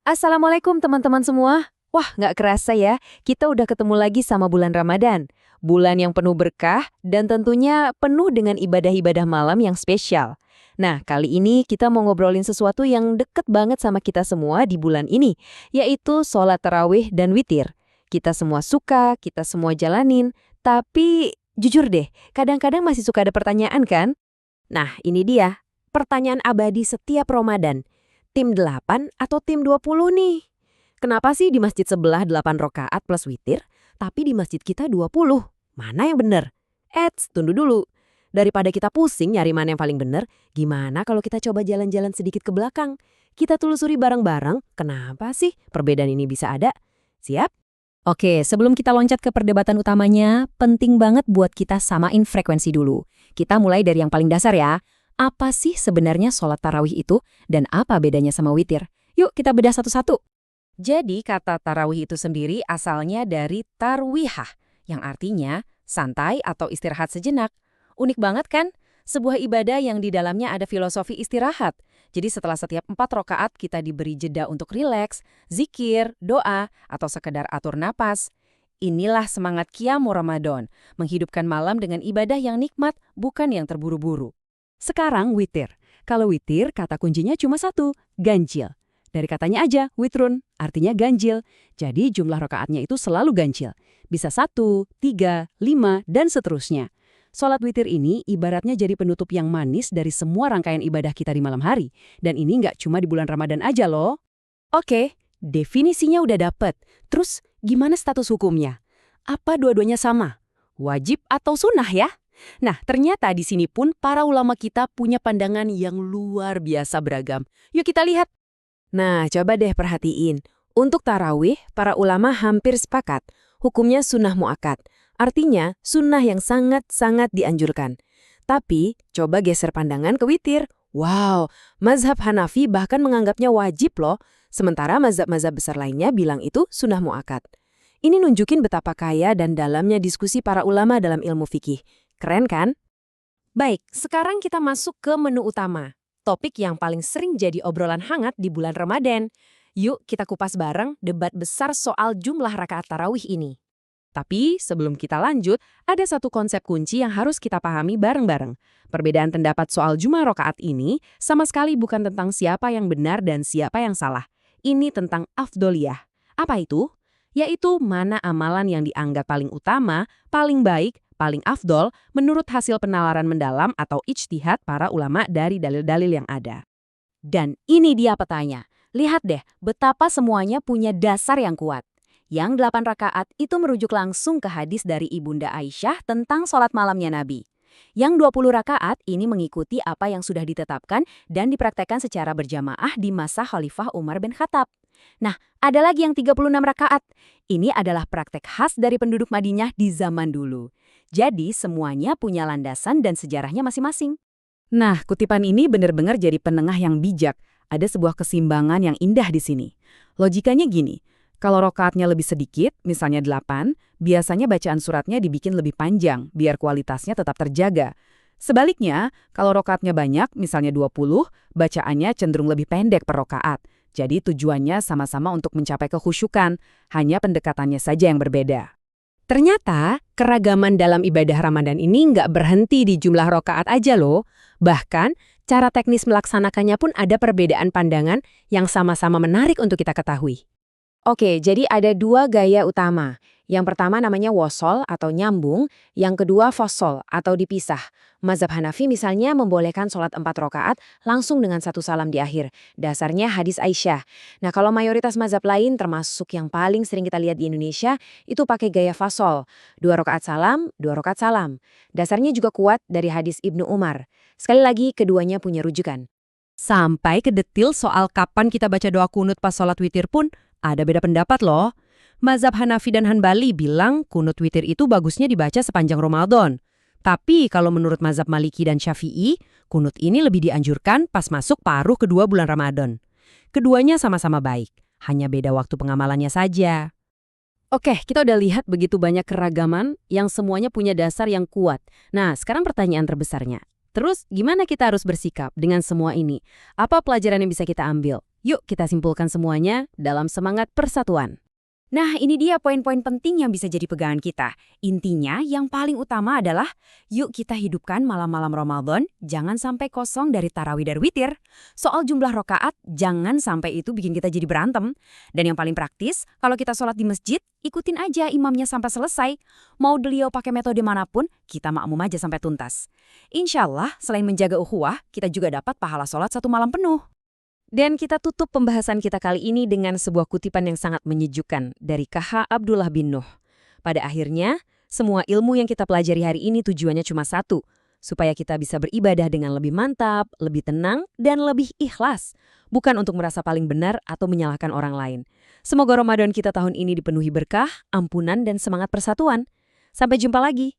Assalamualaikum teman-teman semua. Wah, nggak kerasa ya, kita udah ketemu lagi sama bulan Ramadan. Bulan yang penuh berkah dan tentunya penuh dengan ibadah-ibadah malam yang spesial. Nah, kali ini kita mau ngobrolin sesuatu yang deket banget sama kita semua di bulan ini, yaitu sholat tarawih dan witir. Kita semua suka, kita semua jalanin, tapi jujur deh, kadang-kadang masih suka ada pertanyaan kan? Nah, ini dia, pertanyaan abadi setiap Ramadan. Tim 8 atau tim 20 nih? Kenapa sih di masjid sebelah 8 rakaat plus witir, tapi di masjid kita 20? Mana yang bener? Tunggu dulu. Daripada kita pusing nyari mana yang paling bener, gimana kalau kita coba jalan-jalan sedikit ke belakang? Kita telusuri bareng-bareng, kenapa sih perbedaan ini bisa ada? Siap? Oke, sebelum kita loncat ke perdebatan utamanya, penting banget buat kita samain frekuensi dulu. Kita mulai dari yang paling dasar ya. Apa sih sebenarnya sholat tarawih itu dan apa bedanya sama witir? Yuk kita bedah satu-satu. Jadi kata tarawih itu sendiri asalnya dari tarwihah, yang artinya santai atau istirahat sejenak. Unik banget kan? Sebuah ibadah yang di dalamnya ada filosofi istirahat. Jadi setelah setiap 4 rakaat kita diberi jeda untuk rileks, zikir, doa, atau sekedar atur napas. Inilah semangat Qiyamu Ramadan, menghidupkan malam dengan ibadah yang nikmat, bukan yang terburu-buru. Sekarang witir. Kalau witir, kata kuncinya cuma satu, ganjil. Dari katanya aja, witrun, artinya ganjil. Jadi jumlah rakaatnya itu selalu ganjil. Bisa 1, 3, 5, dan seterusnya. Sholat witir ini ibaratnya jadi penutup yang manis dari semua rangkaian ibadah kita di malam hari. Dan ini nggak cuma di bulan Ramadan aja loh. Oke, definisinya udah dapet. Terus gimana status hukumnya? Apa dua-duanya sama? Wajib atau sunnah ya? Nah, ternyata di sini pun para ulama kita punya pandangan yang luar biasa beragam. Yuk kita lihat. Nah, coba deh perhatiin. Untuk tarawih, para ulama hampir sepakat. Hukumnya sunnah mu'akkad. Artinya, sunnah yang sangat-sangat dianjurkan. Tapi, coba geser pandangan ke witir. Wow, mazhab Hanafi bahkan menganggapnya wajib loh. Sementara mazhab-mazhab besar lainnya bilang itu sunnah mu'akkad. Ini nunjukin betapa kaya dan dalamnya diskusi para ulama dalam ilmu fikih. Keren kan? Baik, sekarang kita masuk ke menu utama. Topik yang paling sering jadi obrolan hangat di bulan Ramadan. Yuk kita kupas bareng debat besar soal jumlah rakaat tarawih ini. Tapi sebelum kita lanjut, ada satu konsep kunci yang harus kita pahami bareng-bareng. Perbedaan pendapat soal jumlah rakaat ini sama sekali bukan tentang siapa yang benar dan siapa yang salah. Ini tentang afdoliyah. Apa itu? Yaitu mana amalan yang dianggap paling utama, paling baik, paling afdol menurut hasil penalaran mendalam atau ijtihad para ulama dari dalil-dalil yang ada. Dan ini dia petanya. Lihat deh betapa semuanya punya dasar yang kuat. Yang 8 rakaat itu merujuk langsung ke hadis dari Ibunda Aisyah tentang sholat malamnya Nabi. Yang 20 rakaat ini mengikuti apa yang sudah ditetapkan dan dipraktekkan secara berjamaah di masa Khalifah Umar bin Khattab. Nah, ada lagi yang 36 rakaat. Ini adalah praktek khas dari penduduk Madinah di zaman dulu. Jadi semuanya punya landasan dan sejarahnya masing-masing. Nah, kutipan ini benar-benar jadi penengah yang bijak. Ada sebuah keseimbangan yang indah di sini. Logikanya gini, kalau rakaatnya lebih sedikit, misalnya 8, biasanya bacaan suratnya dibikin lebih panjang, biar kualitasnya tetap terjaga. Sebaliknya, kalau rakaatnya banyak, misalnya 20, bacaannya cenderung lebih pendek per rakaat. Jadi tujuannya sama-sama untuk mencapai kekhusyukan, hanya pendekatannya saja yang berbeda. Ternyata, keragaman dalam ibadah Ramadan ini nggak berhenti di jumlah rakaat aja loh. Bahkan, cara teknis melaksanakannya pun ada perbedaan pandangan yang sama-sama menarik untuk kita ketahui. Oke, jadi ada 2 gaya utama. Yang pertama namanya wasol atau nyambung, yang kedua fasol atau dipisah. Mazhab Hanafi misalnya membolehkan sholat 4 rakaat langsung dengan 1 salam di akhir. Dasarnya hadis Aisyah. Nah kalau mayoritas mazhab lain termasuk yang paling sering kita lihat di Indonesia, itu pakai gaya fasol. 2 rakaat salam, 2 rakaat salam. Dasarnya juga kuat dari hadis Ibnu Umar. Sekali lagi keduanya punya rujukan. Sampai ke detil soal kapan kita baca doa kunut pas sholat witir pun ada beda pendapat loh. Mazhab Hanafi dan Hanbali bilang kunut witir itu bagusnya dibaca sepanjang Ramadan. Tapi kalau menurut mazhab Maliki dan Syafi'i, kunut ini lebih dianjurkan pas masuk paruh kedua bulan Ramadan. Keduanya sama-sama baik, hanya beda waktu pengamalannya saja. Oke, kita udah lihat begitu banyak keragaman yang semuanya punya dasar yang kuat. Nah, sekarang pertanyaan terbesarnya. Terus, gimana kita harus bersikap dengan semua ini? Apa pelajaran yang bisa kita ambil? Yuk kita simpulkan semuanya dalam semangat persatuan. Nah, ini dia poin-poin penting yang bisa jadi pegangan kita. Intinya, yang paling utama adalah, yuk kita hidupkan malam-malam Ramadan, jangan sampai kosong dari tarawih dan witir. Soal jumlah rokaat, jangan sampai itu bikin kita jadi berantem. Dan yang paling praktis, kalau kita sholat di masjid, ikutin aja imamnya sampai selesai. Mau beliau pakai metode manapun, kita makmum aja sampai tuntas. Insya Allah, selain menjaga ukhuwah, kita juga dapat pahala sholat 1 malam penuh. Dan kita tutup pembahasan kita kali ini dengan sebuah kutipan yang sangat menyejukkan dari KH Abdullah bin Nuh. Pada akhirnya, semua ilmu yang kita pelajari hari ini tujuannya cuma satu, supaya kita bisa beribadah dengan lebih mantap, lebih tenang, dan lebih ikhlas. Bukan untuk merasa paling benar atau menyalahkan orang lain. Semoga Ramadan kita tahun ini dipenuhi berkah, ampunan, dan semangat persatuan. Sampai jumpa lagi.